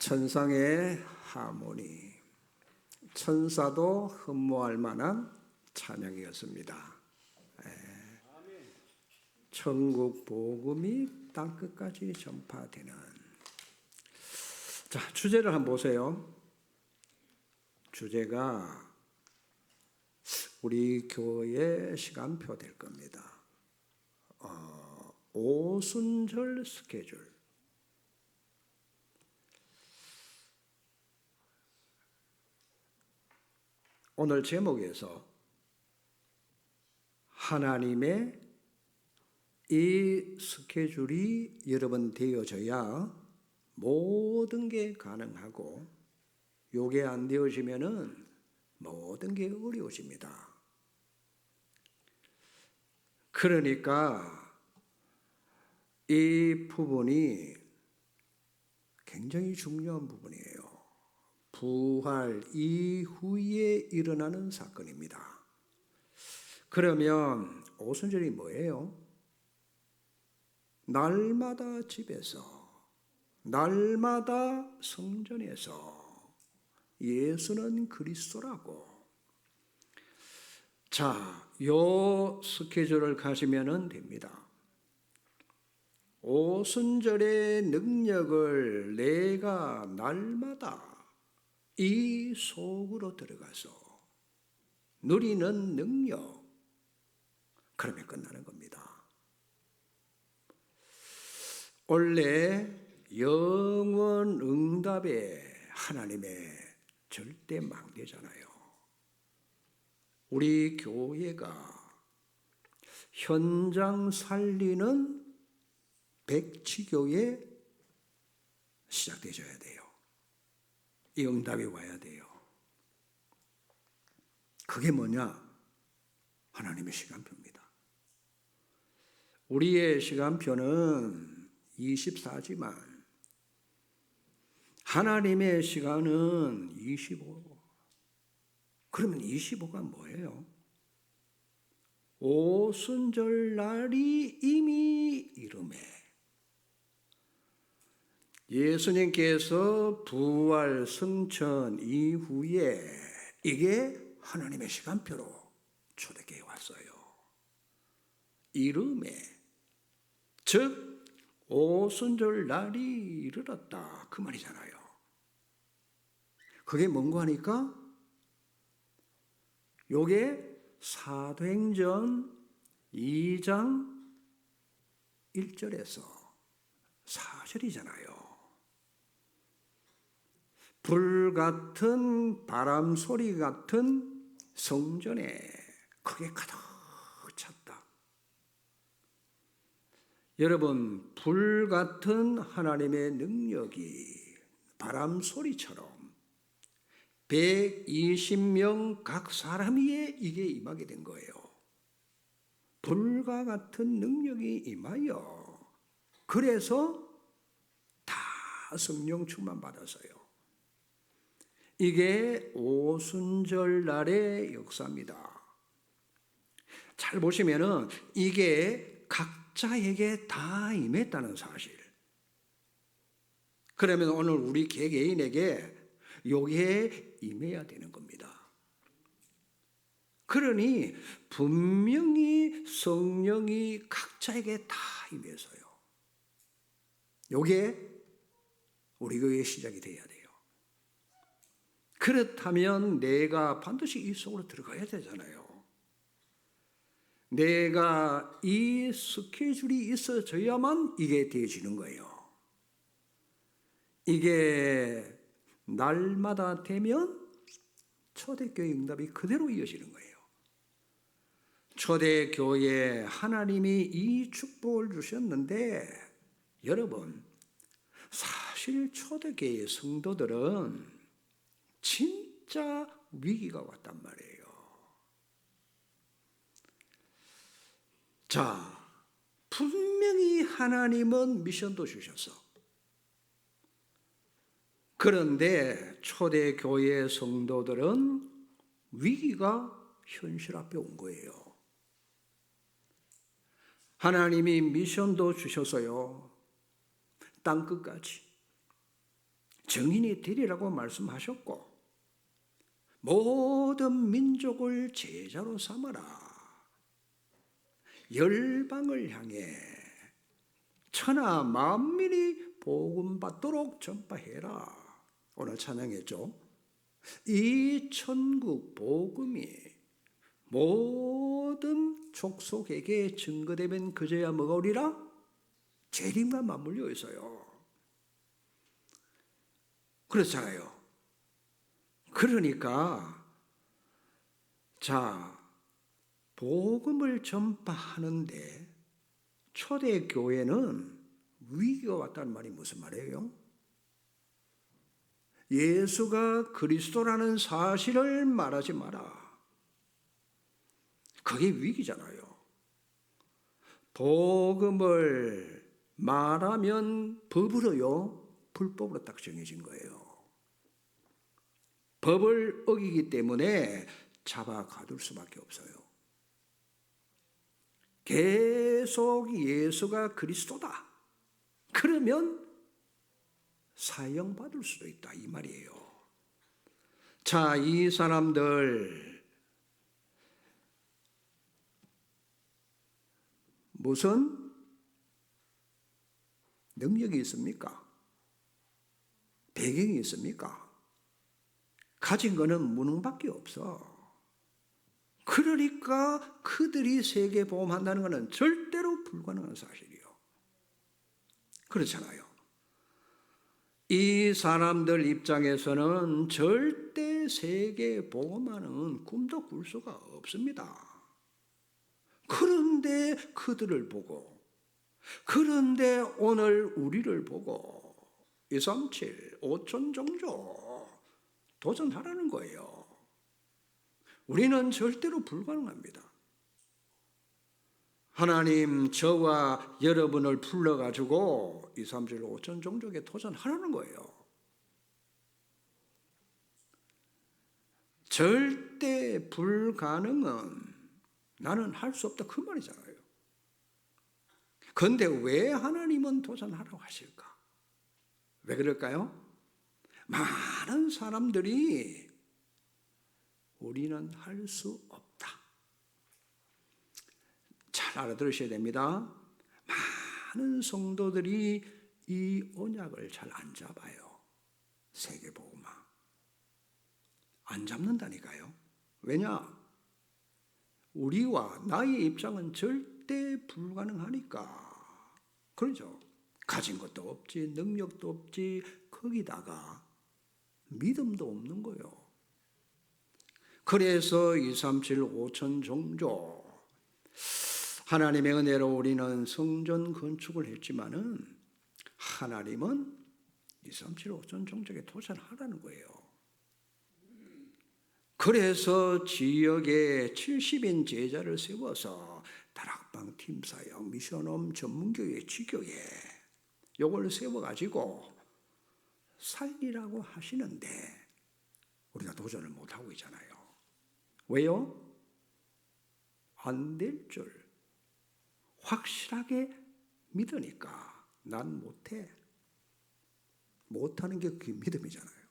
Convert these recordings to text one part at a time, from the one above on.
천상의 하모니, 천사도 흠모할 만한 찬양이었습니다. 천국 복음이 땅끝까지 전파되는. 자, 주제를 한번 보세요. 주제가 우리 교회 시간표 될 겁니다. 오순절 스케줄. 오늘 제목에서 하나님의 이 스케줄이 여러분 되어져야 모든 게 가능하고, 요게 안 되어지면은 모든 게 어려워집니다. 그러니까 이 부분이 굉장히 중요한 부분이에요. 부활 이후에 일어나는 사건입니다. 그러면 오순절이 뭐예요? 날마다 집에서, 날마다 성전에서 예수는 그리스도라고. 자, 요 스케줄을 가지면 됩니다. 오순절의 능력을 내가 날마다 이 속으로 들어가서 누리는 능력, 그러면 끝나는 겁니다. 원래 영원 응답의 하나님의 절대 망대잖아요. 우리 교회가 현장 살리는 백지교회 시작되셔야 돼요. 이 응답이 와야 돼요. 그게 뭐냐? 하나님의 시간표입니다. 우리의 시간표는 24지만 하나님의 시간은 25. 그러면 25가 뭐예요? 오순절 날이 이미 이름에 예수님께서 부활 승천 이후에 이게 하나님의 시간표로 초대교회에 왔어요. 이름에, 즉 오순절 날이 이르렀다, 그 말이잖아요. 그게 뭔가 하니까 요게 사도행전 2장 1절에서 4절이잖아요. 불같은 바람 소리 같은 성전에 그게 가득 찼다. 여러분, 불같은 하나님의 능력이 바람 소리처럼 120명 각 사람 위에 이게 임하게 된 거예요. 불과 같은 능력이 임하여, 그래서 다 성령 충만 받았어요. 이게 오순절 날의 역사입니다. 잘 보시면은 이게 각자에게 다 임했다는 사실. 그러면 오늘 우리 개개인에게 요게 임해야 되는 겁니다. 그러니 분명히 성령이 각자에게 다 임해서요. 요게 우리 교회의 시작이 돼야 돼요. 그렇다면 내가 반드시 이 속으로 들어가야 되잖아요. 내가 이 스케줄이 있어져야만 이게 되어지는 거예요. 이게 날마다 되면 초대교회 응답이 그대로 이어지는 거예요. 초대교회에 하나님이 이 축복을 주셨는데, 여러분, 사실 초대교회 성도들은 진짜 위기가 왔단 말이에요. 자, 분명히 하나님은 미션도 주셨어. 그런데 초대교회 성도들은 위기가 현실 앞에 온 거예요. 하나님이 미션도 주셔서요, 땅끝까지 증인이 되리라고 말씀하셨고 모든 민족을 제자로 삼아라. 열방을 향해 천하 만민이 복음 받도록 전파해라. 오늘 찬양했죠. 이 천국 복음이 모든 족속에게 증거되면 그제야 뭐가 오리라? 재림과 맞물려 있어요. 그렇잖아요. 그러니까 자, 복음을 전파하는데 초대교회는 위기가 왔다는 말이 무슨 말이에요? 예수가 그리스도라는 사실을 말하지 마라. 그게 위기잖아요. 복음을 말하면 법으로요, 불법으로 딱 정해진 거예요. 법을 어기기 때문에 잡아 가둘 수밖에 없어요. 계속 예수가 그리스도다. 그러면 사형받을 수도 있다 이 말이에요. 자, 이 사람들 무슨 능력이 있습니까? 배경이 있습니까? 가진 거는 무능밖에 없어. 그러니까 그들이 세계보험한다는 것은 절대로 불가능한 사실이요. 그렇잖아요. 이 사람들 입장에서는 절대 세계보험하는 꿈도 꿀 수가 없습니다. 그런데 그들을 보고, 그런데 오늘 우리를 보고 237, 5천 종족 도전하라는 거예요. 우리는 절대로 불가능합니다. 하나님 저와 여러분을 불러가지고 237, 5천 종족에 도전하라는 거예요. 절대 불가능은 나는 할 수 없다 그 말이잖아요. 그런데 왜 하나님은 도전하라고 하실까? 왜 그럴까요? 많은 사람들이 우리는 할 수 없다. 잘 알아들으셔야 됩니다. 많은 성도들이 이 언약을 잘 안 잡아요. 세계복음화. 안 잡는다니까요. 왜냐? 우리와 나의 입장은 절대 불가능하니까. 그렇죠? 가진 것도 없지, 능력도 없지, 거기다가 믿음도 없는 거예요. 그래서 237, 5천 종족 하나님의 은혜로 우리는 성전 건축을 했지만은 하나님은 237, 5천 종족에 도전하라는 거예요. 그래서 지역에 70인 제자를 세워서 다락방 팀사역, 미션홈 전문교회, 지교회 요걸 세워가지고 살리라고 하시는데 우리가 도전을 못하고 있잖아요. 왜요? 안 될 줄 확실하게 믿으니까 난 못해. 못하는 게 그게 믿음이잖아요.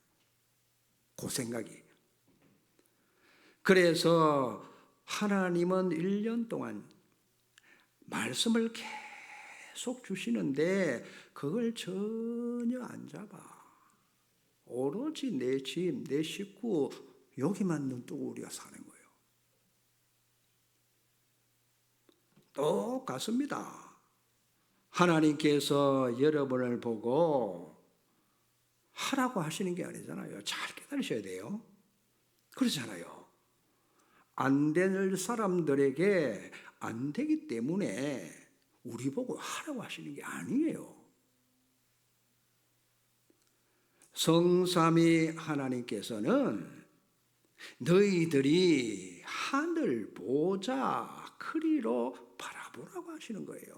그 생각이. 그래서 하나님은 1년 동안 말씀을 계속 주시는데 그걸 전혀 안 잡아. 오로지 내 집, 내 식구 여기만 눈뜨고 우리가 사는 거예요. 똑같습니다. 하나님께서 여러분을 보고 하라고 하시는 게 아니잖아요. 잘 깨달으셔야 돼요. 그렇잖아요. 안 될 사람들에게 안 되기 때문에 우리 보고 하라고 하시는 게 아니에요. 성삼위 하나님께서는 너희들이 하늘 보자 크리로 바라보라고 하시는 거예요.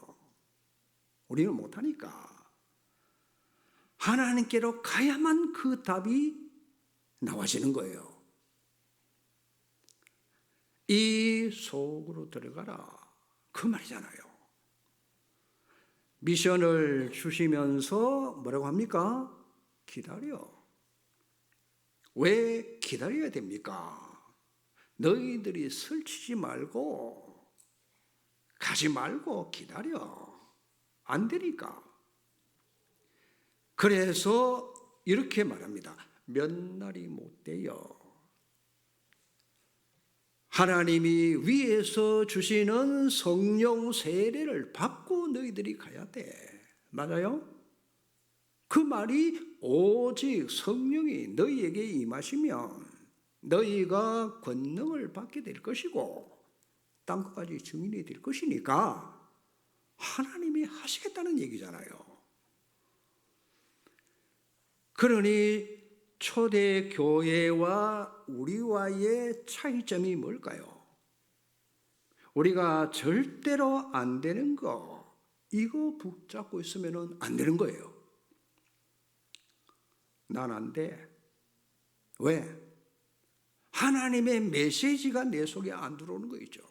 우리는 못하니까. 하나님께로 가야만 그 답이 나와지는 거예요. 이 속으로 들어가라 그 말이잖아요. 미션을 주시면서 뭐라고 합니까? 기다려. 왜 기다려야 됩니까? 너희들이 설치지 말고 가지 말고 기다려. 안 되니까. 그래서 이렇게 말합니다. 몇 날이 못 돼요. 하나님이 위에서 주시는 성령 세례를 받고 너희들이 가야 돼. 맞아요? 그 말이 오직 성령이 너희에게 임하시면 너희가 권능을 받게 될 것이고 땅끝까지 증인이 될 것이니까 하나님이 하시겠다는 얘기잖아요. 그러니 초대교회와 우리와의 차이점이 뭘까요? 우리가 절대로 안 되는 거, 이거 붙잡고 있으면 안 되는 거예요. 난 안 돼. 왜? 하나님의 메시지가 내 속에 안 들어오는 거 있죠.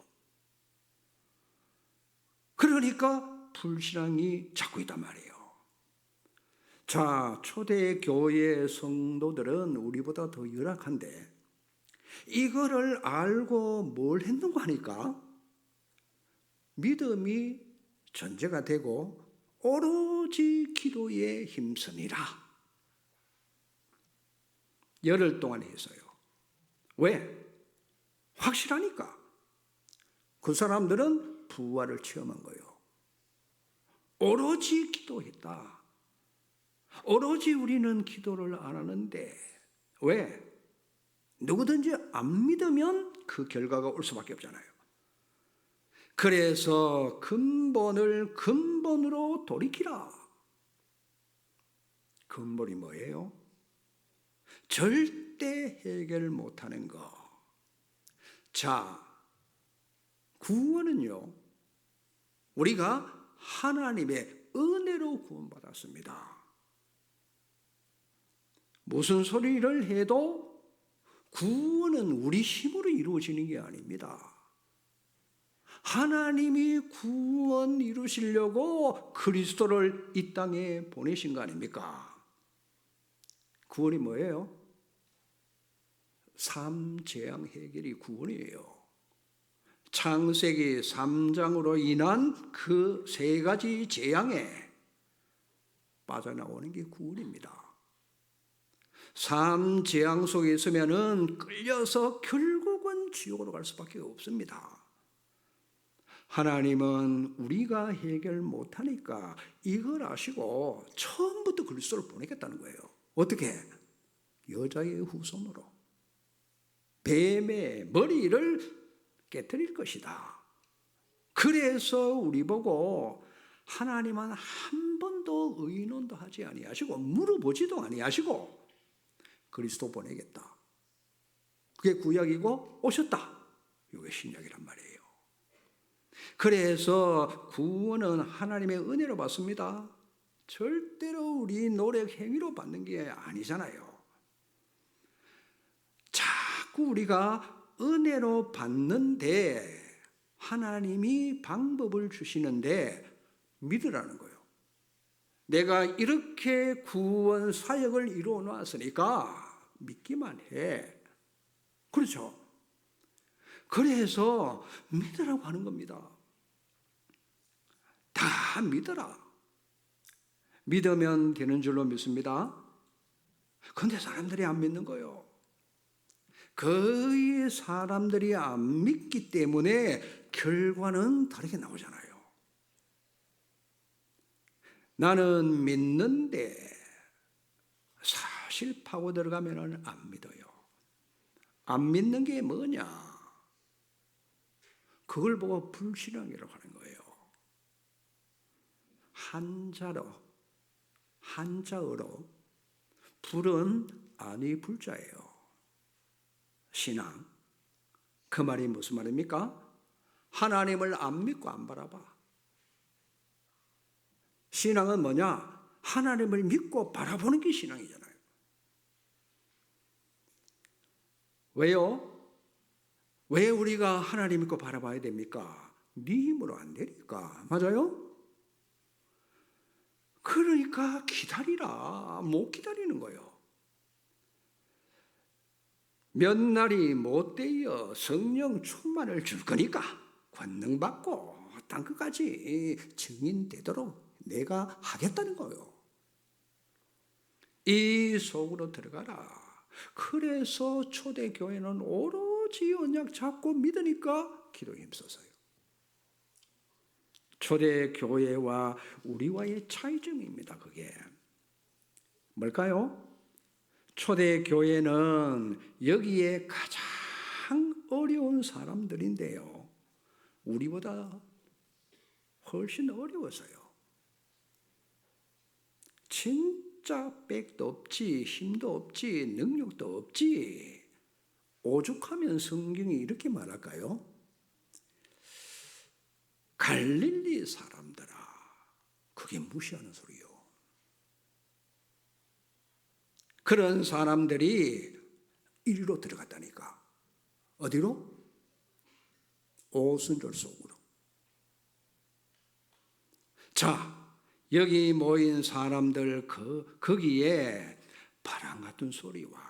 그러니까 불신앙이 자꾸 있단 말이에요. 자, 초대교회 성도들은 우리보다 더 열악한데 이거를 알고 뭘 했는가 하니까 믿음이 전제가 되고 오로지 기도에 힘쓰니라. 열흘 동안 했어요. 왜? 확실하니까. 그 사람들은 부활을 체험한 거예요. 오로지 기도했다. 오로지 우리는 기도를 안 하는데 왜? 누구든지 안 믿으면 그 결과가 올 수밖에 없잖아요. 그래서 근본을 근본으로 돌이키라. 근본이 뭐예요? 절대 해결 못하는 거. 자, 구원은요, 우리가 하나님의 은혜로 구원받았습니다. 무슨 소리를 해도 구원은 우리 힘으로 이루어지는 게 아닙니다. 하나님이 구원 이루시려고 그리스도를 이 땅에 보내신 거 아닙니까? 구원이 뭐예요? 삼재앙 해결이 구원이에요. 창세기 3장으로 인한 그 세 가지 재앙에 빠져나오는 게 구원입니다. 삼재앙 속에 있으면은 끌려서 결국은 지옥으로 갈 수밖에 없습니다. 하나님은 우리가 해결 못하니까 이걸 아시고 처음부터 그리스도를 보내겠다는 거예요. 어떻게? 여자의 후손으로 뱀의 머리를 깨뜨릴 것이다. 그래서 우리 보고 하나님은 한 번도 의논도 하지 아니하시고 물어보지도 아니하시고 그리스도 보내겠다. 그게 구약이고 오셨다. 이게 신약이란 말이에요. 그래서 구원은 하나님의 은혜로 받습니다. 절대로 우리 노력 행위로 받는 게 아니잖아요. 자꾸 우리가 은혜로 받는데 하나님이 방법을 주시는데 믿으라는 거예요. 내가 이렇게 구원 사역을 이루어 놨으니까 믿기만 해. 그렇죠? 그래서 믿으라고 하는 겁니다. 다 믿어라. 믿으면 되는 줄로 믿습니다. 그런데 사람들이 안 믿는 거예요. 거의 사람들이 안 믿기 때문에 결과는 다르게 나오잖아요. 나는 믿는데 사실 파고 들어가면 안 믿어요. 안 믿는 게 뭐냐? 그걸 보고 불신앙이라고 하는 거예요. 한자어로 불은 아니 불자예요. 신앙. 그 말이 무슨 말입니까? 하나님을 안 믿고 안 바라봐. 신앙은 뭐냐? 하나님을 믿고 바라보는 게 신앙이잖아요. 왜요? 왜 우리가 하나님 믿고 바라봐야 됩니까? 네 힘으로 안 되니까. 맞아요? 그러니까 기다리라. 못 기다리는 거예요. 몇 날이 못 되어 성령 충만을 줄 거니까 권능 받고 땅 끝까지 증인되도록 내가 하겠다는 거예요. 이 속으로 들어가라. 그래서 초대교회는 오로지 언약 잡고 믿으니까 기도에 힘써서요. 초대교회와 우리와의 차이점입니다. 그게 뭘까요? 초대교회는 여기에 가장 어려운 사람들인데요. 우리보다 훨씬 어려워서요. 진짜 백도 없지, 힘도 없지, 능력도 없지. 오죽하면 성경이 이렇게 말할까요? 갈릴리 사람들아, 그게 무시하는 소리요. 그런 사람들이 이리로 들어갔다니까. 어디로? 오순절 속으로. 자, 여기 모인 사람들 거기에 바람 같은 소리와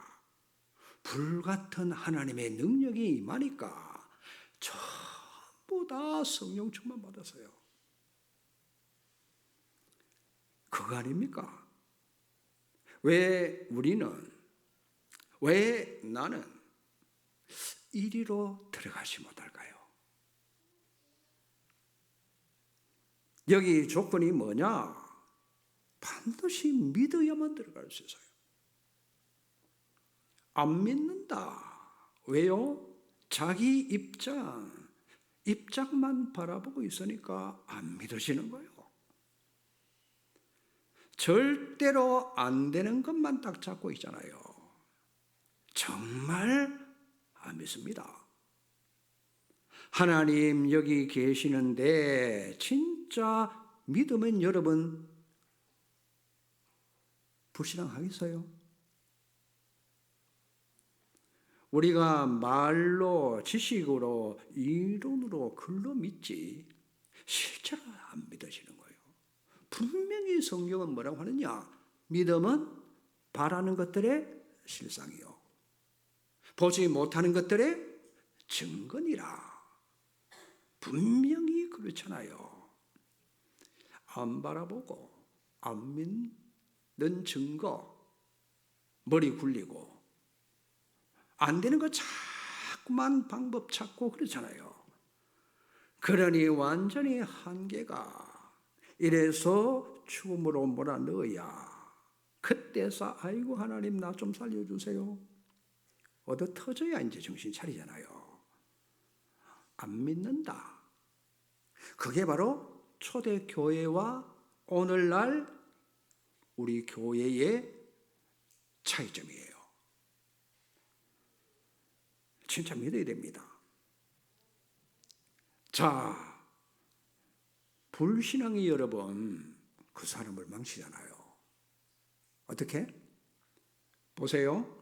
불 같은 하나님의 능력이 임하니까 전부 다 성령 충만 받았어요. 그거 아닙니까? 왜 나는 이리로 들어가지 못할까요? 여기 조건이 뭐냐? 반드시 믿어야만 들어갈 수 있어요. 안 믿는다. 왜요? 자기 입장만 바라보고 있으니까 안 믿어지는 거예요. 절대로 안 되는 것만 딱 잡고 있잖아요. 정말 안 믿습니다. 하나님 여기 계시는데 진짜 믿으면 여러분 불신앙하겠어요? 우리가 말로, 지식으로, 이론으로, 글로 믿지 실제로 안 믿어지는 거예요. 분명히 성경은 뭐라고 하느냐? 믿음은 바라는 것들의 실상이요, 보지 못하는 것들의 증거니라. 분명히 그렇잖아요. 안 바라보고 안 믿는 증거, 머리 굴리고 안 되는 거 자꾸만 방법 찾고 그렇잖아요. 그러니 완전히 한계가, 이래서 죽음으로 몰아넣어야 그때서 아이고 하나님 나 좀 살려주세요. 얻어 터져야 이제 정신 차리잖아요. 안 믿는다. 그게 바로 초대교회와 오늘날 우리 교회의 차이점이에요. 진짜 믿어야 됩니다. 자, 불신앙이 여러분 그 사람을 망치잖아요. 어떻게? 보세요.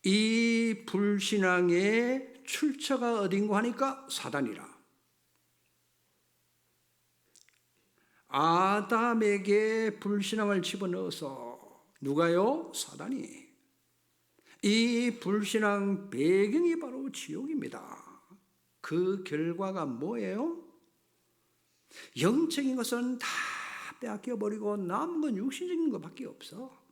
이 불신앙의 출처가 어딘가 하니까 사단이라. 아담에게 불신앙을 집어넣어서 누가요? 사단이. 이 불신앙 배경이 바로 지옥입니다. 그 결과가 뭐예요? 영적인 것은 다 빼앗겨버리고 남은 건 육신적인 것밖에 없어.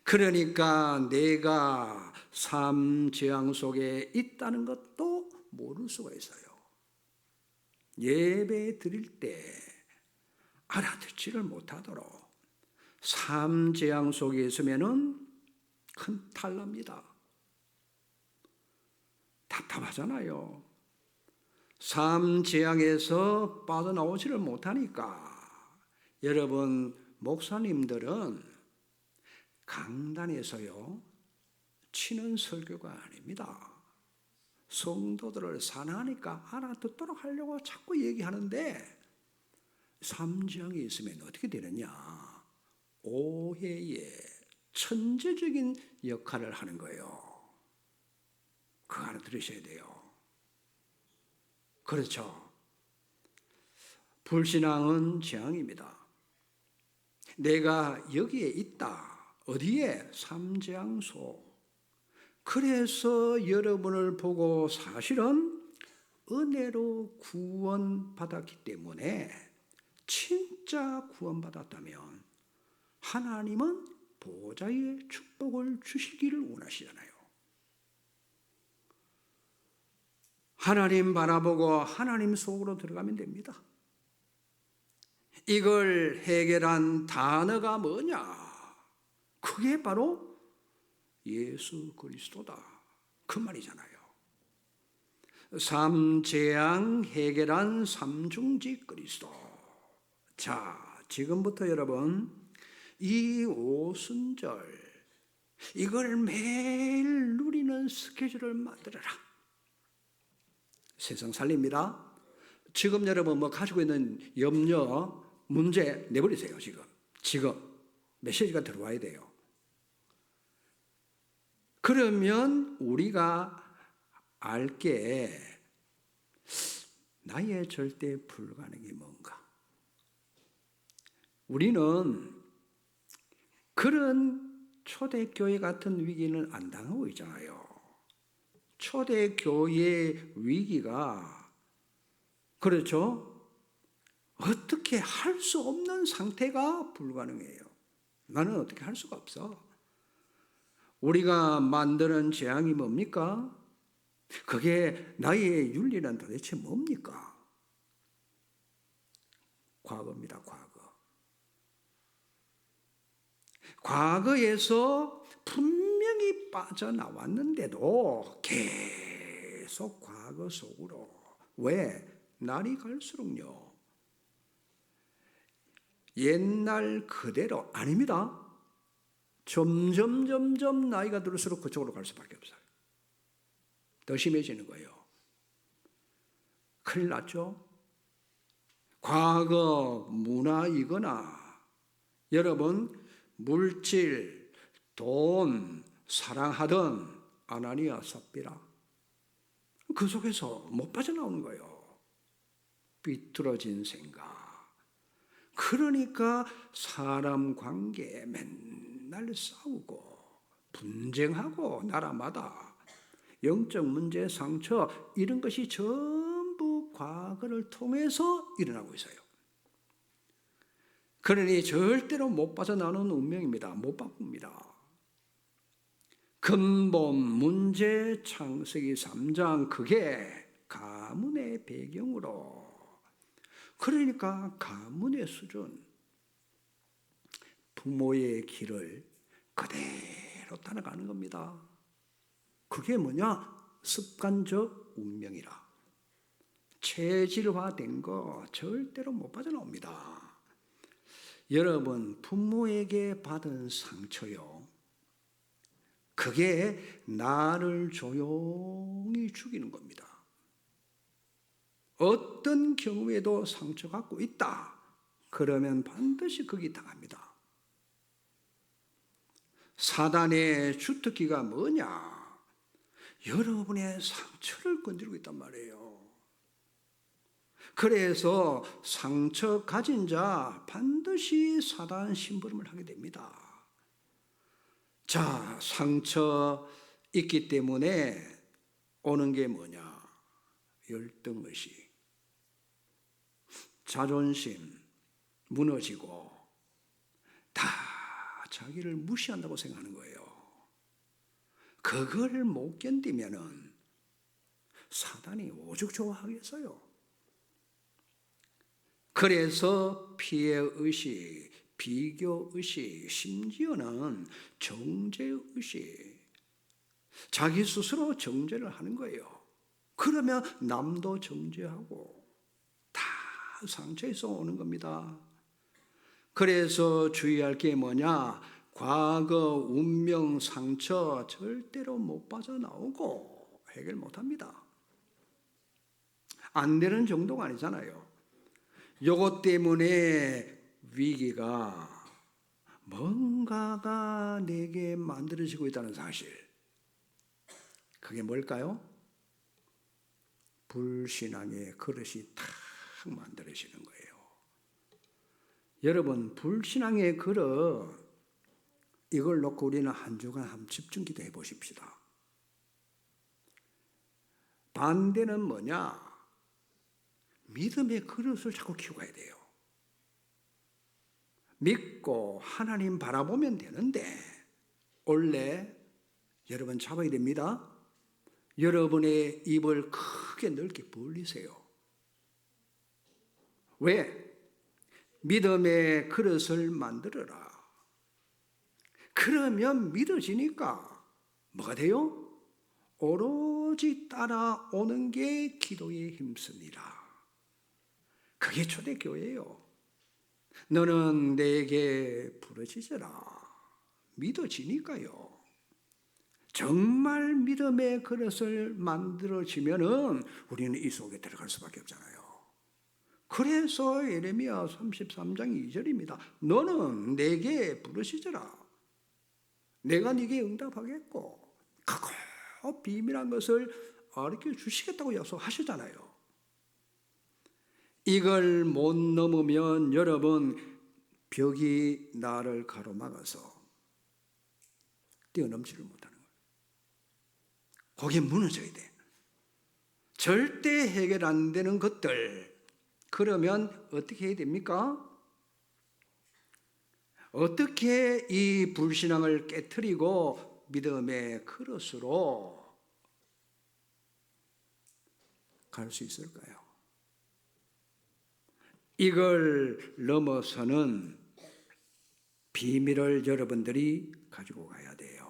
그러니까 내가 삶 재앙 속에 있다는 것도 모를 수가 있어요. 예배 드릴 때 알아듣지를 못하도록 삶 재앙 속에 있으면은 큰 탈납니다. 답답하잖아요. 삶 재앙에서 빠져나오지를 못하니까 여러분 목사님들은 강단에서요 치는 설교가 아닙니다. 성도들을 사랑하니까 알아듣도록 하려고 자꾸 얘기하는데 삶 재앙에 있으면 어떻게 되느냐? 오해의 천재적인 역할을 하는 거예요. 그거 알아들으셔야 돼요. 그렇죠. 불신앙은 재앙입니다. 내가 여기에 있다. 어디에? 삼재앙소. 그래서 여러분을 보고 사실은 은혜로 구원받았기 때문에 진짜 구원받았다면 하나님은 보좌의 축복을 주시기를 원하시잖아요. 하나님 바라보고 하나님 속으로 들어가면 됩니다. 이걸 해결한 단어가 뭐냐? 그게 바로 예수 그리스도다. 그 말이잖아요. 삼재앙 해결한 삼중직 그리스도. 자, 지금부터 여러분 이 오순절 이걸 매일 누리는 스케줄을 만들어라. 세상 살립니다. 지금 여러분 뭐 가지고 있는 염려, 문제 내버리세요. 지금 메시지가 들어와야 돼요. 그러면 우리가 알게 나의 절대 불가능이 뭔가. 우리는 그런 초대교회 같은 위기는 안 당하고 있잖아요. 초대교회의 위기가 그렇죠? 어떻게 할 수 없는 상태가 불가능해요. 나는 어떻게 할 수가 없어. 우리가 만드는 재앙이 뭡니까? 그게 나의 윤리는 도대체 뭡니까? 과거입니다, 과거. 과거에서 분명히 빠져나왔는데도 계속 과거 속으로. 왜? 날이 갈수록요. 옛날 그대로 아닙니다. 점점 나이가 들수록 그쪽으로 갈 수밖에 없어요. 더 심해지는 거예요. 큰일 났죠? 과거 문화이거나 여러분 물질, 돈, 사랑하던 아나니아 삽비라 그 속에서 못 빠져나오는 거예요. 삐뚤어진 생각. 그러니까 사람 관계에 맨날 싸우고 분쟁하고 나라마다 영적 문제, 상처 이런 것이 전부 과거를 통해서 일어나고 있어요. 그러니 절대로 못 빠져나오는 운명입니다. 못 바꿉니다. 근본 문제 창세기 3장 그게 가문의 배경으로 그러니까 가문의 수준 부모의 길을 그대로 따라가는 겁니다. 그게 뭐냐? 습관적 운명이라. 체질화된 거 절대로 못 빠져나옵니다. 여러분 부모에게 받은 상처요. 그게 나를 조용히 죽이는 겁니다. 어떤 경우에도 상처 갖고 있다. 그러면 반드시 거기 당합니다. 사단의 주특기가 뭐냐? 여러분의 상처를 건드리고 있단 말이에요. 그래서 상처 가진 자 반드시 사단 심부름을 하게 됩니다. 자, 상처 있기 때문에 오는 게 뭐냐? 열등의식, 자존심 무너지고 다 자기를 무시한다고 생각하는 거예요. 그걸 못 견디면은 사단이 오죽 좋아하겠어요. 그래서 피해의식, 비교의식, 심지어는 정죄의식, 자기 스스로 정죄를 하는 거예요. 그러면 남도 정죄하고 다 상처에서 오는 겁니다. 그래서 주의할 게 뭐냐? 과거, 운명, 상처 절대로 못 빠져나오고 해결 못합니다. 안 되는 정도가 아니잖아요. 요것 때문에 위기가 뭔가가 내게 만들어지고 있다는 사실. 그게 뭘까요? 불신앙의 그릇이 탁 만들어지는 거예요. 여러분, 불신앙의 그릇, 이걸 놓고 우리는 한 주간 한번 집중 기도해 보십시다. 반대는 뭐냐? 믿음의 그릇을 자꾸 키우고 가야 돼요. 믿고 하나님 바라보면 되는데, 원래 여러분 잡아야 됩니다. 여러분의 입을 크게 넓게 벌리세요. 왜? 믿음의 그릇을 만들어라. 그러면 믿어지니까 뭐가 돼요? 오로지 따라오는 게 기도에 힘씁니다. 그게 초대교회예요. 너는 내게 부르짖어라. 믿어지니까요. 정말 믿음의 그릇을 만들어지면은 우리는 이 속에 들어갈 수밖에 없잖아요. 그래서 예레미야 33장 2절입니다. 너는 내게 부르짖어라. 내가 네게 응답하겠고 크고 비밀한 것을 알려 주시겠다고 약속하셨잖아요. 이걸 못 넘으면 여러분 벽이 나를 가로막아서 뛰어넘지를 못하는 거예요. 거기에 무너져야 돼. 절대 해결 안 되는 것들, 그러면 어떻게 해야 됩니까? 어떻게 이 불신앙을 깨트리고 믿음의 그릇으로 갈 수 있을까요? 이걸 넘어서는 비밀을 여러분들이 가지고 가야 돼요.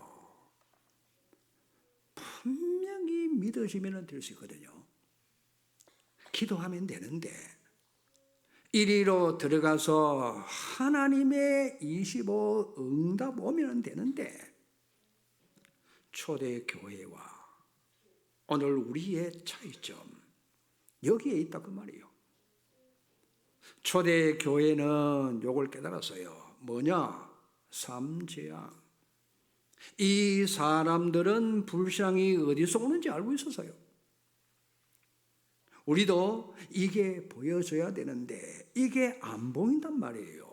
분명히 믿어지면 될 수 있거든요. 기도하면 되는데 이리로 들어가서 하나님의 25 응답 오면 되는데, 초대교회와 오늘 우리의 차이점 여기에 있다 그 말이에요. 초대교회는 요걸 깨달았어요. 뭐냐? 삼재앙. 이 사람들은 불신앙이 어디서 오는지 알고 있었어요. 우리도 이게 보여줘야 되는데 이게 안 보인단 말이에요.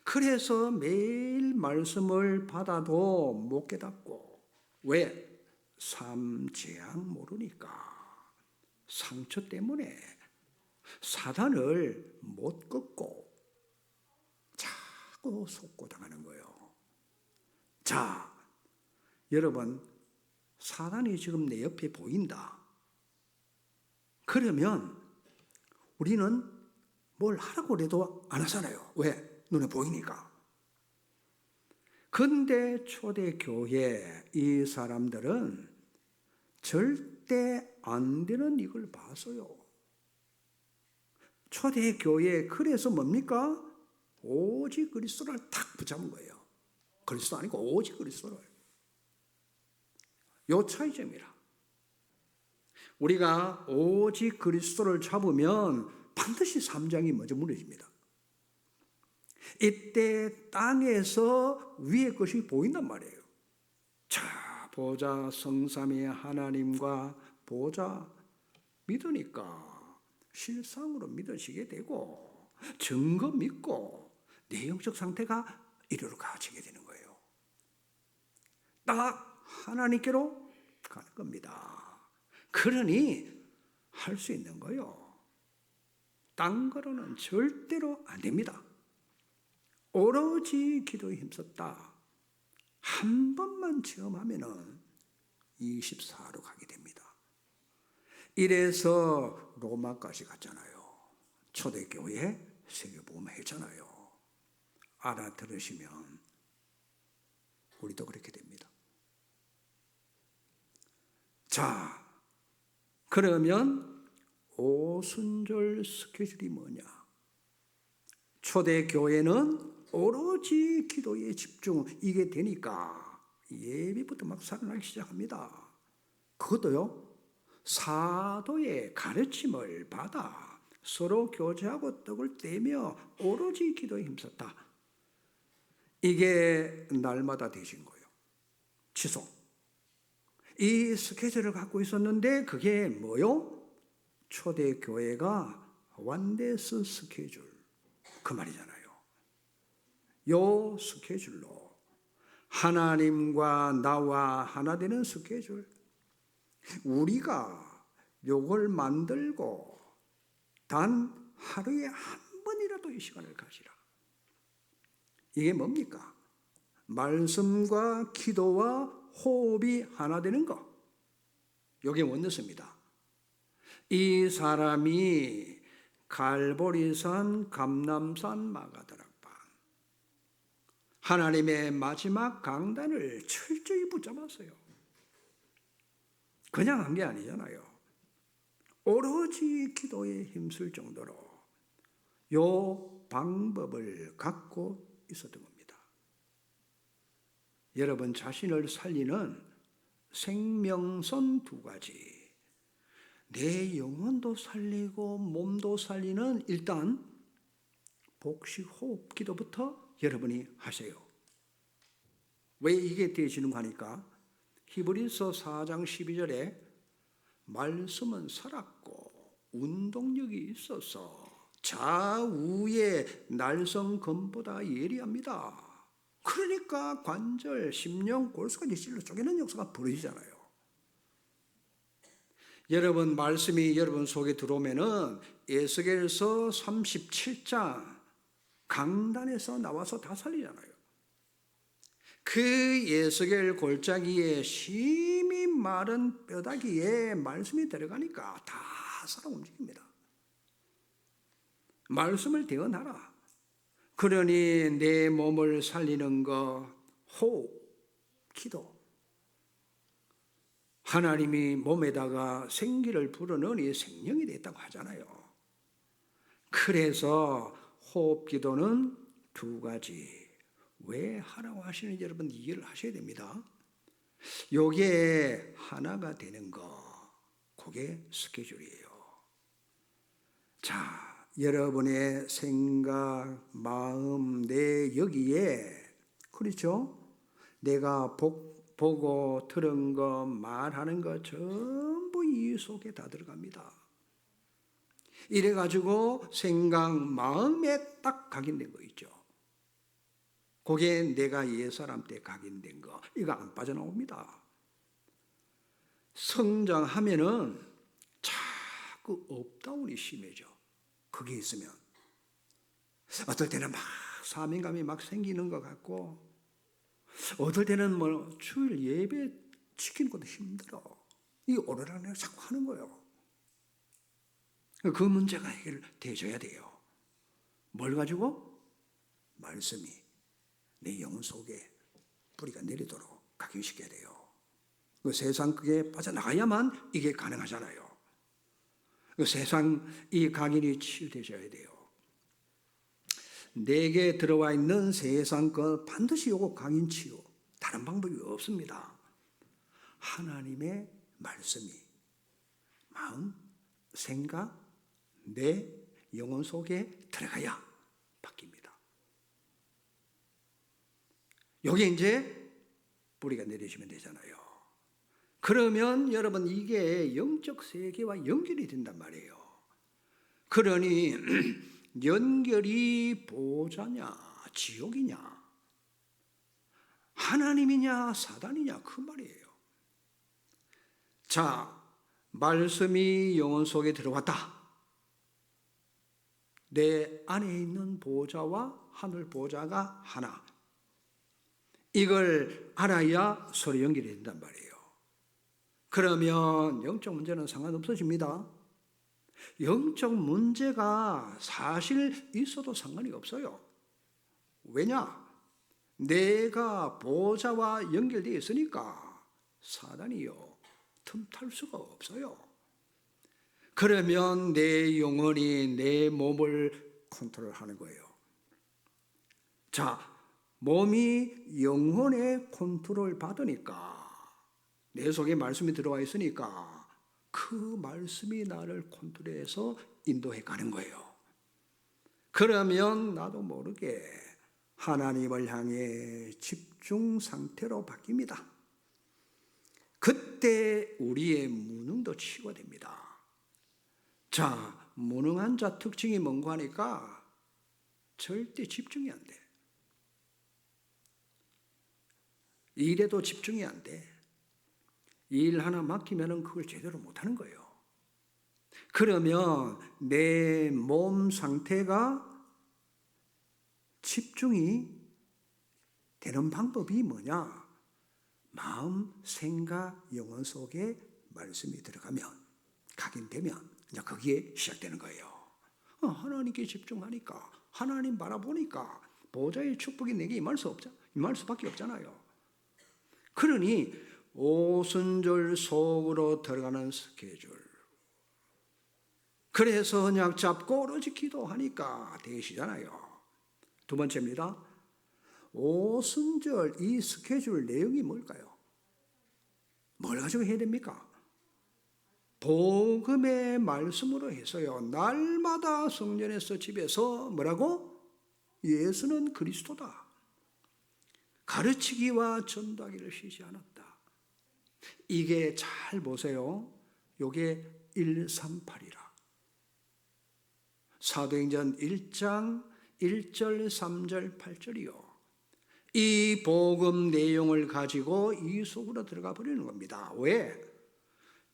그래서 매일 말씀을 받아도 못 깨닫고, 왜? 삼재앙 모르니까. 상처 때문에 사단을 못 꺾고 자꾸 속고 당하는 거예요. 자, 여러분, 사단이 지금 내 옆에 보인다. 그러면 우리는 뭘 하라고 해도 안 하잖아요. 왜? 눈에 보이니까. 근데 초대교회 이 사람들은 절대 안 되는 이걸 봤어요. 초대교회, 그래서 뭡니까? 오직 그리스도를 탁 붙잡은 거예요. 그리스도 아니고 오직 그리스도를. 요 차이점이라. 우리가 오직 그리스도를 잡으면 반드시 삼장이 먼저 무너집니다. 이때 땅에서 위의 것이 보인단 말이에요. 자, 보자, 성삼위 하나님과 보자. 믿으니까 실상으로 믿으시게 되고, 증거 믿고 내 영적 상태가 이리로 가지게 되는 거예요. 딱 하나님께로 가는 겁니다. 그러니 할 수 있는 거요. 딴 거로는 절대로 안 됩니다. 오로지 기도에 힘썼다. 한 번만 체험하면은 24로 가게 됩니다. 이래서 로마까지 갔잖아요. 초대교회 세계복음 했잖아요. 알아들으시면 우리도 그렇게 됩니다. 자, 그러면 오순절 스케줄이 뭐냐? 초대교회는 오로지 기도에 집중, 이게 되니까 예배부터 막 살아나기 시작합니다. 그것도요, 사도의 가르침을 받아 서로 교제하고 떡을 떼며 오로지 기도에 힘썼다. 이게 날마다 되신 거예요. 지속. 이 스케줄을 갖고 있었는데 그게 뭐요? 초대교회가 완데스 스케줄. 그 말이잖아요. 요 스케줄로 하나님과 나와 하나 되는 스케줄, 우리가 요걸 만들고 단 하루에 한 번이라도 이 시간을 가지라. 이게 뭡니까? 말씀과 기도와 호흡이 하나 되는 것. 이게 원리입니다. 이 사람이 갈보리산, 감람산, 마가다락방 하나님의 마지막 강단을 철저히 붙잡았어요. 그냥 한 게 아니잖아요. 오로지 기도에 힘쓸 정도로 요 방법을 갖고 있었던 겁니다. 여러분 자신을 살리는 생명선 두 가지, 내 영혼도 살리고 몸도 살리는 일단 복식 호흡 기도부터 여러분이 하세요. 왜 이게 되어지는가 하니까 히브리서 4장 12절에 말씀은 살았고 운동력이 있어서 좌우의 날성검보다 예리합니다. 그러니까 관절, 심령, 골수까지 찔러 쪼개는 역사가 벌어지잖아요. 여러분 말씀이 여러분 속에 들어오면은 에스겔서 37장 강단에서 나와서 다 살리잖아요. 그 에스겔 골짜기에 심히 마른 뼈다귀에 말씀이 들어가니까 다 살아 움직입니다. 말씀을 대언하라. 그러니 내 몸을 살리는 것, 호흡, 기도. 하나님이 몸에다가 생기를 불어넣으니 생명이 됐다고 하잖아요. 그래서 호흡 기도는 두 가지. 왜 하라고 하시는지 여러분 이해를 하셔야 됩니다. 요게 하나가 되는 거, 그게 스케줄이에요. 자, 여러분의 생각, 마음, 내 여기에, 그렇죠? 내가 보고 들은 거, 말하는 거 전부 이 속에 다 들어갑니다. 이래가지고 생각, 마음에 딱 각인된 거 있죠. 그게 내가 옛사람 때 각인된 거, 이거 안 빠져나옵니다. 성장하면은 자꾸 업다운이 심해져. 그게 있으면 어떨 때는 막 사명감이 막 생기는 것 같고, 어떨 때는 뭐 주일 예배 지키는 것도 힘들어. 이게 오르락내락 자꾸 하는 거예요. 그 문제가 해결되어야 돼요. 뭘 가지고? 말씀이 내 영혼 속에 뿌리가 내리도록 각인시켜야 돼요. 그 세상 그게 빠져나가야만 이게 가능하잖아요. 그 세상 이 각인이 치유되셔야 돼요. 내게 들어와 있는 세상 것 반드시 요거 각인 치유. 다른 방법이 없습니다. 하나님의 말씀이 마음, 생각, 내 영혼 속에 들어가야 바뀝니다. 여기 이제 뿌리가 내리시면 되잖아요. 그러면 여러분 이게 영적 세계와 연결이 된단 말이에요. 그러니 연결이 보호자냐 지옥이냐 하나님이냐 사단이냐 그 말이에요. 자, 말씀이 영혼 속에 들어왔다. 내 안에 있는 보호자와 하늘 보호자가 하나. 이걸 알아야 서로 연결이 된단 말이에요. 그러면 영적 문제는 상관없어집니다. 영적 문제가 사실 있어도 상관이 없어요. 왜냐? 내가 보호자와 연결되어 있으니까 사단이요 틈탈 수가 없어요. 그러면 내 영혼이 내 몸을 컨트롤하는 거예요. 자, 몸이 영혼의 컨트롤 받으니까 내 속에 말씀이 들어와 있으니까 그 말씀이 나를 컨트롤해서 인도해 가는 거예요. 그러면 나도 모르게 하나님을 향해 집중 상태로 바뀝니다. 그때 우리의 무능도 치유됩니다. 자, 무능한 자 특징이 뭔가 하니까 절대 집중이 안 돼. 일에도 집중이 안 돼. 일 하나 맡기면 그걸 제대로 못하는 거예요. 그러면 내 몸 상태가 집중이 되는 방법이 뭐냐? 마음, 생각, 영혼 속에 말씀이 들어가면, 각인되면 이제 거기에 시작되는 거예요. 하나님께 집중하니까, 하나님 바라보니까 보좌의 축복이 내게 임할 수밖에 없잖아요. 그러니 오순절 속으로 들어가는 스케줄. 그래서 언약 잡고 오로지 기도하니까 되시잖아요. 두 번째입니다. 오순절 이 스케줄 내용이 뭘까요? 뭘 가지고 해야 됩니까? 복음의 말씀으로 해서요. 날마다 성전에서 집에서 뭐라고? 예수는 그리스도다. 가르치기와 전도하기를 쉬지 않았다. 이게 잘 보세요. 요게 138이라. 사도행전 1장 1절, 3절, 8절이요. 이 복음 내용을 가지고 이 속으로 들어가 버리는 겁니다. 왜?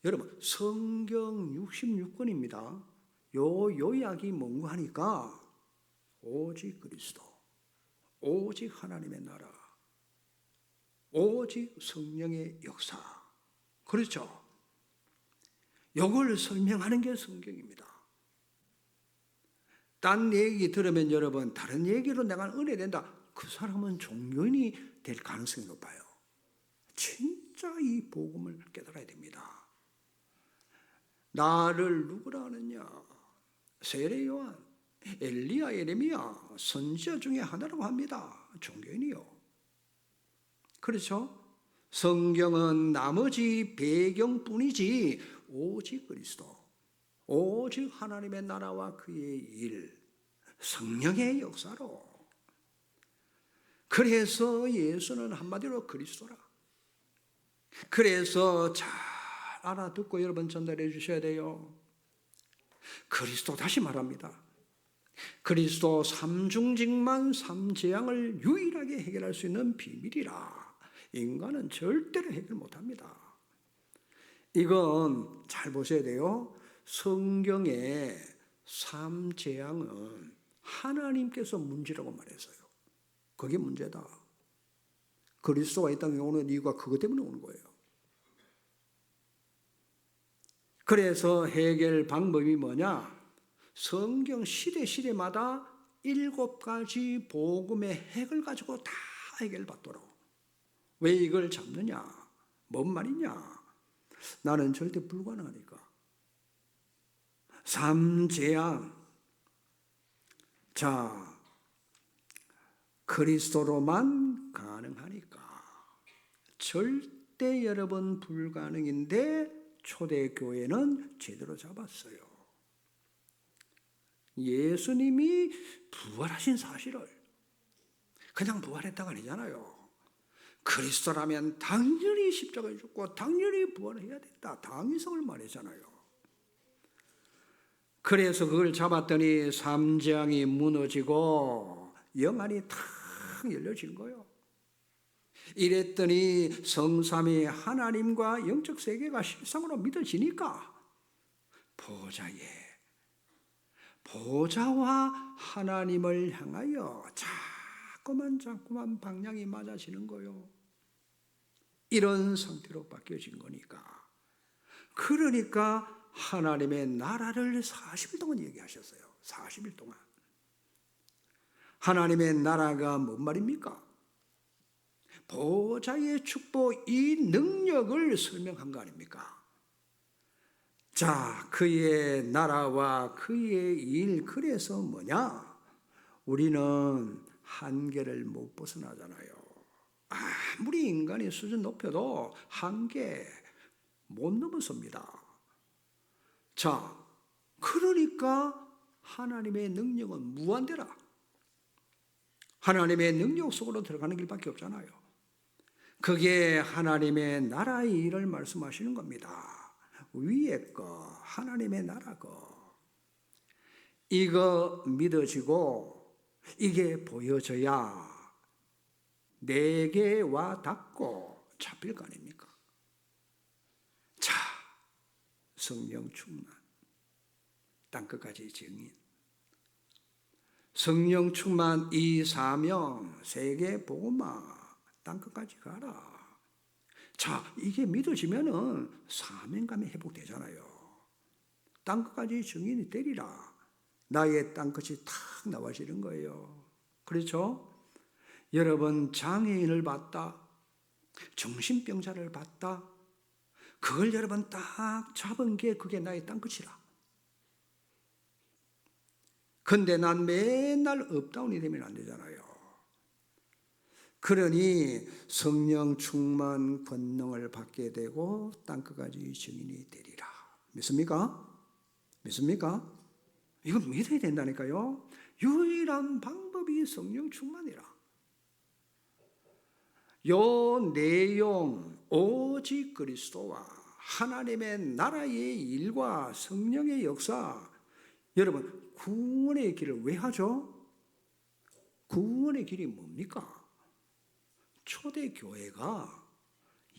여러분, 성경 66권입니다. 요 요약이 뭔가 하니까 오직 그리스도, 오직 하나님의 나라, 오직 성령의 역사. 그렇죠? 요걸 설명하는 게 성경입니다. 딴 얘기 들으면 여러분, 다른 얘기로 내가 은혜 된다. 그 사람은 종교인이 될 가능성이 높아요. 진짜 이 복음을 깨달아야 됩니다. 나를 누구라 하느냐? 세례 요한, 엘리야, 예레미야, 선지자 중에 하나라고 합니다. 종교인이요. 그렇죠? 성경은 나머지 배경뿐이지 오직 그리스도, 오직 하나님의 나라와 그의 일, 성령의 역사로. 그래서 예수는 한마디로 그리스도라. 그래서 잘 알아듣고 여러분 전달해 주셔야 돼요. 그리스도, 다시 말합니다. 그리스도 삼중직만 삼재앙을 유일하게 해결할 수 있는 비밀이라. 인간은 절대로 해결 못합니다. 이건 잘 보셔야 돼요. 성경의 삼재앙은 하나님께서 문제라고 말했어요. 그게 문제다. 그리스도가 이 땅에 오는 이유가 그것 때문에 오는 거예요. 그래서 해결 방법이 뭐냐? 성경 시대마다 7가지 복음의 핵을 가지고 다 해결받도록. 왜 이걸 잡느냐? 뭔 말이냐? 나는 절대 불가능하니까. 삼재앙. 자, 그리스도로만 가능하니까. 절대 여러분 불가능인데 초대교회는 제대로 잡았어요. 예수님이 부활하신 사실을 그냥 부활했다가 아니잖아요. 그리스도라면 당연히 십자가에 죽고 당연히 부활해야 된다. 당위성을 말했잖아요. 그래서 그걸 잡았더니 삼재앙이 무너지고 영안이 탁 열려진 거예요. 이랬더니 성삼위 하나님과 영적 세계가 실상으로 믿어지니까 보좌와 하나님을 향하여 자꾸만 방향이 맞아지는 거예요. 이런 상태로 바뀌어진 거니까. 그러니까 하나님의 나라를 40일 동안 얘기하셨어요. 40일 동안. 하나님의 나라가 뭔 말입니까? 보좌의 축복, 이 능력을 설명한 거 아닙니까? 자, 그의 나라와 그의 일, 그래서 뭐냐? 우리는 한계를 못 벗어나잖아요. 아무리 인간의 수준 높여도 한계 못 넘어섭니다. 자, 그러니까 하나님의 능력은 무한대라. 하나님의 능력 속으로 들어가는 길밖에 없잖아요. 그게 하나님의 나라의 일을 말씀하시는 겁니다. 위에 거, 하나님의 나라 거. 이거 믿어지고 이게 보여져야 내게 와 닿고 잡힐 거 아닙니까? 자, 성령 충만, 땅끝까지 증인. 성령 충만 이 사명, 세계 복음화, 땅끝까지 가라. 자, 이게 믿어지면은 사명감이 회복되잖아요. 땅끝까지 증인이 되리라. 나의 땅끝이 탁 나와지는 거예요. 그렇죠? 여러분, 장애인을 봤다, 정신병자를 봤다, 그걸 여러분 딱 잡은 게 그게 나의 땅끝이라. 근데 난 맨날 업다운이 되면 안 되잖아요. 그러니 성령 충만 권능을 받게 되고 땅끝까지 증인이 되리라. 믿습니까? 믿습니까? 이거 믿어야 된다니까요. 유일한 방법이 성령 충만이라. 요 내용 오직 그리스도와 하나님의 나라의 일과 성령의 역사, 여러분 구원의 길을 왜 하죠? 구원의 길이 뭡니까? 초대교회가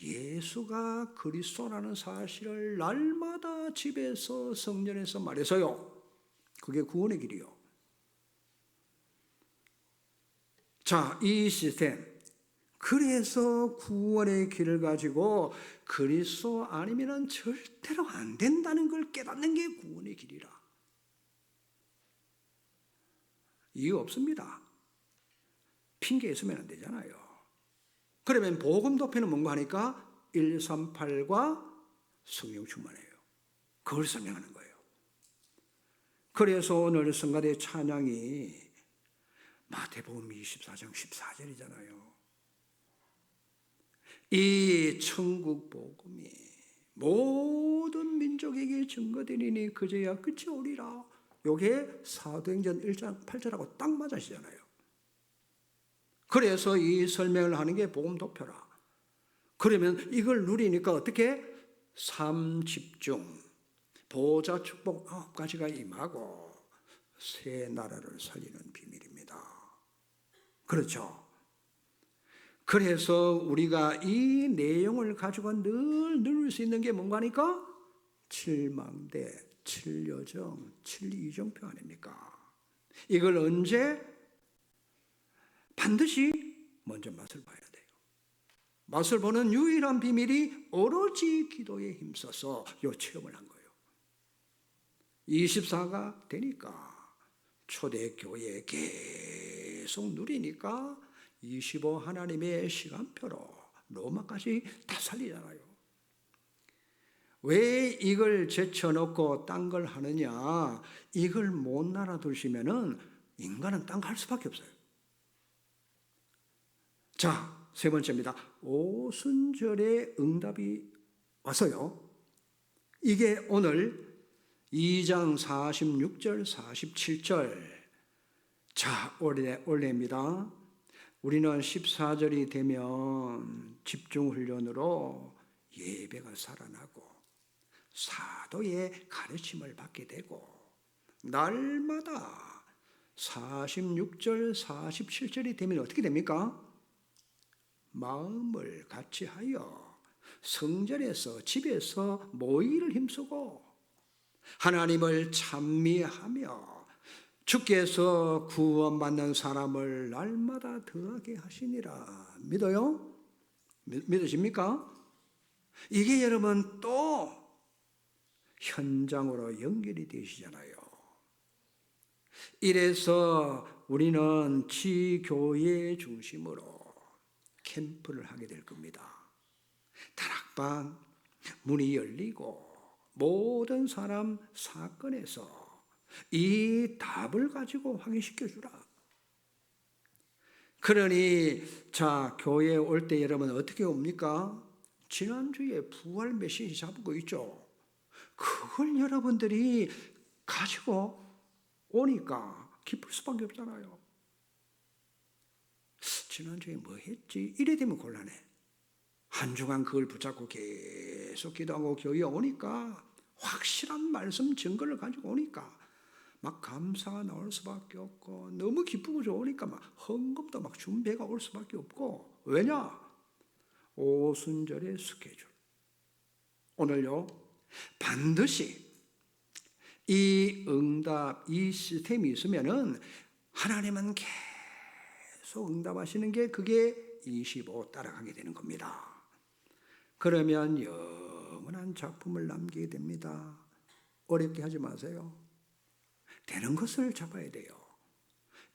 예수가 그리스도라는 사실을 날마다 집에서 성전에서 말해서요. 그게 구원의 길이요. 자, 이 시스템. 그래서 구원의 길을 가지고 그리스도 아니면 절대로 안 된다는 걸 깨닫는 게 구원의 길이라. 이유 없습니다. 핑계 있으면 안 되잖아요. 그러면 복음 도표는 뭔가 하니까 138과 성령 충만이에요. 그걸 설명하는 거예요. 그래서 오늘 성가대 찬양이 마태복음 24장 14절이잖아요. 이 천국 복음이 모든 민족에게 증거되리니 그제야 끝이 오리라. 요게 사도행전 1장 8절하고 딱 맞으시잖아요. 그래서 이 설명을 하는 게 복음 도표라. 그러면 이걸 누리니까 어떻게? 삶 집중, 보좌 축복 9가지가 임하고 새 나라를 살리는 비밀입니다. 그렇죠? 그래서 우리가 이 내용을 가지고 늘 누릴 수 있는 게 뭔가 하니까 7망대, 7여정, 7이정표 아닙니까? 이걸 언제? 반드시 먼저 맛을 봐야 돼요. 맛을 보는 유일한 비밀이 오로지 기도에 힘써서 이 체험을 한 거예요. 24가 되니까 초대교회에 계속 누리니까 25 하나님의 시간표로 로마까지 다 살리잖아요. 왜 이걸 제쳐놓고 딴 걸 하느냐? 이걸 못 알아두시면은 인간은 딴 거 할 수밖에 없어요. 자, 세 번째입니다. 오순절의 응답이 와서요. 이게 오늘 2장 46절, 47절. 자, 올해입니다. 우리는 14절이 되면 집중훈련으로 예배가 살아나고 사도의 가르침을 받게 되고 날마다 46절, 47절이 되면 어떻게 됩니까? 마음을 같이 하여 성전에서 집에서 모이를 힘쓰고 하나님을 찬미하며 주께서 구원받는 사람을 날마다 더하게 하시니라. 믿어요? 믿으십니까? 이게 여러분 또 현장으로 연결이 되시잖아요. 이래서 우리는 지교회 중심으로 캠프를 하게 될 겁니다. 다락방 문이 열리고 모든 사람 사건에서 이 답을 가지고 확인시켜 주라. 그러니 자, 교회에 올 때 여러분 어떻게 옵니까? 지난주에 부활 메시지 잡고 있죠. 그걸 여러분들이 가지고 오니까 기쁠 수밖에 없잖아요. 지난주에 뭐 했지? 이래 되면 곤란해. 한 주간 그걸 붙잡고 계속 기도하고 교회에 오니까 확실한 말씀 증거를 가지고 오니까 막 감사가 나올 수밖에 없고 너무 기쁘고 좋으니까 막 헌금도 막 준비가 올 수밖에 없고 왜냐? 오순절의 스케줄. 오늘요 반드시 이 응답, 이 시스템이 있으면은 하나님은 계속 응답하시는 게 그게 25 따라가게 되는 겁니다. 그러면 영원한 작품을 남기게 됩니다. 어렵게 하지 마세요. 되는 것을 잡아야 돼요.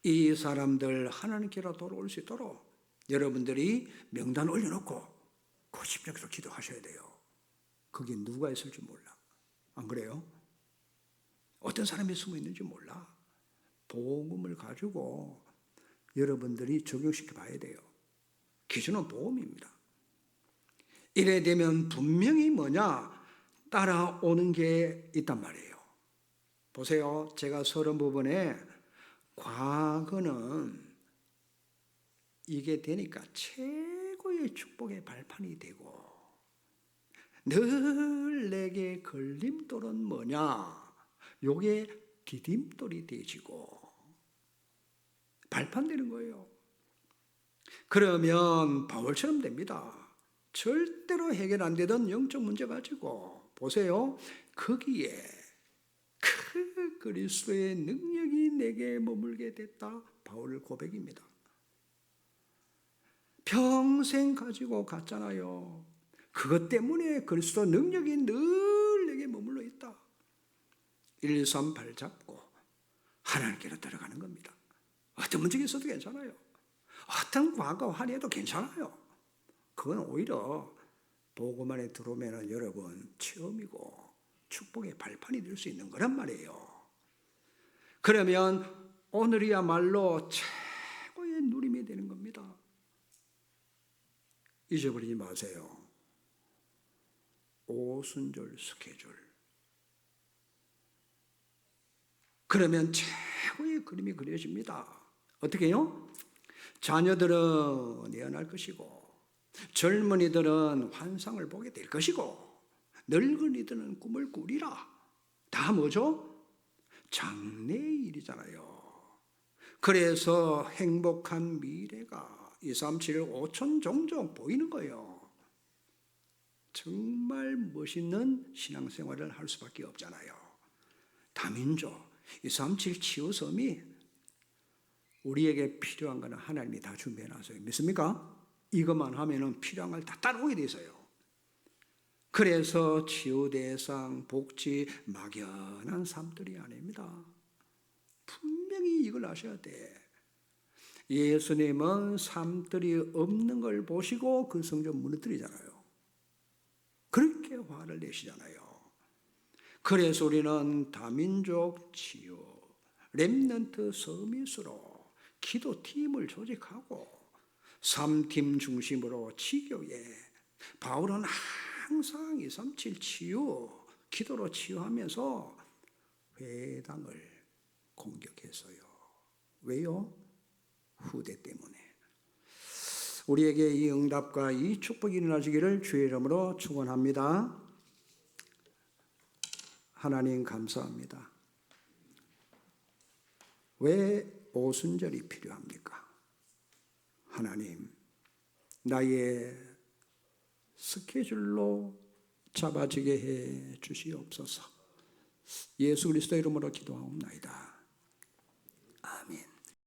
이 사람들 하나님께로 돌아올 수 있도록 여러분들이 명단 올려놓고 고집적으로 기도하셔야 돼요. 거기 누가 있을지 몰라. 안 그래요? 어떤 사람이 숨어 있는지 몰라. 복음을 가지고 여러분들이 적용시켜 봐야 돼요. 기준은 복음입니다. 이래 되면 분명히 뭐냐? 따라오는 게 있단 말이에요. 보세요. 제가 서론 부분에 과거는 이게 되니까 최고의 축복의 발판이 되고 늘 내게 걸림돌은 뭐냐? 요게 디딤돌이 되지고 발판되는 거예요. 그러면 바울처럼 됩니다. 절대로 해결 안 되던 영적 문제 가지고 보세요. 거기에 그 그리스도의 능력이 내게 머물게 됐다. 바울 고백입니다. 평생 가지고 갔잖아요. 그것 때문에 그리스도 능력이 늘 내게 머물러 있다. 138 잡고 하나님께로 들어가는 겁니다. 어떤 문제가 있어도 괜찮아요. 어떤 과거 환희해도 괜찮아요. 그건 오히려 복음 안에 들어오면 여러분 체험이고 축복의 발판이 될 수 있는 거란 말이에요. 그러면 오늘이야말로 최고의 누림이 되는 겁니다. 잊어버리지 마세요. 오순절 스케줄. 그러면 최고의 그림이 그려집니다. 어떻게 해요? 자녀들은 예언할 것이고 젊은이들은 환상을 보게 될 것이고 늙은이들은 꿈을 꾸리라. 다 뭐죠? 장래의 일이잖아요. 그래서 행복한 미래가 2, 3, 7, 5천 종종 보이는 거예요. 정말 멋있는 신앙생활을 할 수밖에 없잖아요. 다민족, 2, 3, 7 치유섬이 우리에게 필요한 거는 하나님이 다 준비해놨어요. 믿습니까? 이것만 하면은 필요한 걸 다 따라오게 돼 있어요. 그래서 치유대상, 복지, 막연한 삶들이 아닙니다. 분명히 이걸 아셔야 돼. 예수님은 삶들이 없는 걸 보시고 그 성전 무너뜨리잖아요. 그렇게 화를 내시잖아요. 그래서 우리는 다민족 치유, 렘넌트 서밋으로 기도팀을 조직하고 3팀 중심으로 지교에 바울은 항상 2, 3, 7 치유, 기도로 치유하면서 회당을 공격했어요. 왜요? 후대 때문에. 우리에게 이 응답과 이 축복이 일어나시기를 주의 이름으로 축원합니다. 하나님 감사합니다. 왜 오순절이 필요합니까? 하나님, 나의 스케줄로 잡아지게 해 주시옵소서. 예수 그리스도 이름으로 기도하옵나이다.